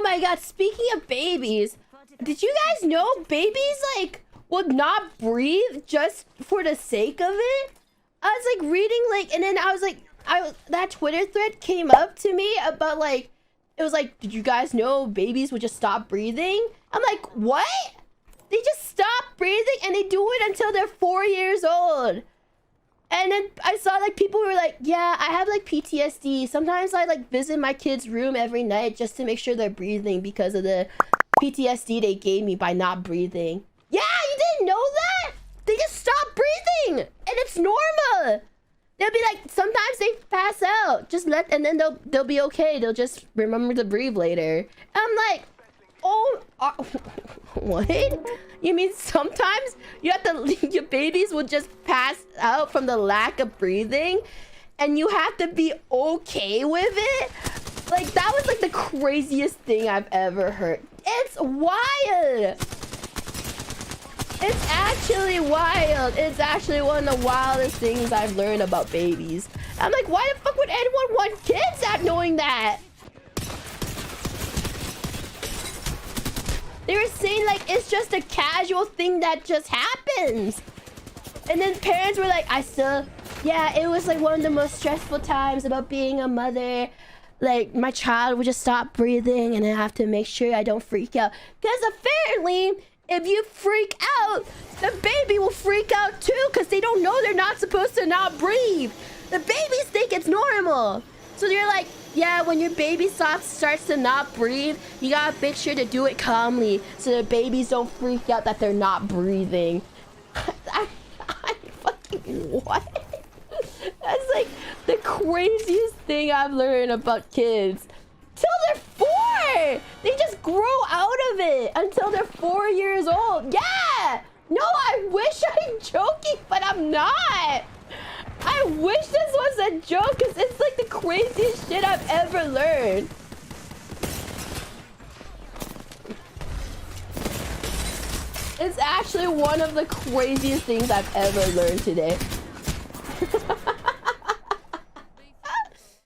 my god, speaking of babies, did you guys know babies like would not breathe just for the sake of it? I was like reading like, and then I was like, that Twitter thread came up to me about like, it was like, did you guys know babies would just stop breathing? I'm like, what? They just stop breathing and they do it until they're 4 years old. And then I saw like people were like, yeah, I have like PTSD. Sometimes I like visit my kid's room every night just to make sure they're breathing because of the PTSD they gave me by not breathing. Yeah, you didn't know that? They just stop breathing and it's normal. They'll be like, sometimes they pass out. Just let, and then they'll be okay. They'll just remember to breathe later. I'm like, oh, what? You mean sometimes you have to, your babies will just pass out from the lack of breathing and you have to be okay with it? Like, that was like the craziest thing I've ever heard. It's wild. It's actually wild. It's actually one of the wildest things I've learned about babies. I'm like, why the fuck would anyone want kids at knowing that? They were saying like it's just a casual thing that just happens. And then parents were like, yeah, it was like one of the most stressful times about being a mother. Like my child would just stop breathing and I have to make sure I don't freak out. Because apparently, if you freak out, the baby will freak out too because they don't know they're not supposed to not breathe. The babies think it's normal. So they're like, yeah, when your baby starts to not breathe, you gotta make sure to do it calmly so the babies don't freak out that they're not breathing. I fucking what? That's like the craziest thing I've learned about kids. Till they're 4! They just grow out of it until they're 4 years old. Yeah! No, I wish I'm joking, but I'm not. I wish this was a joke because it's like the craziest shit I've ever learned. It's actually one of the craziest things I've ever learned today.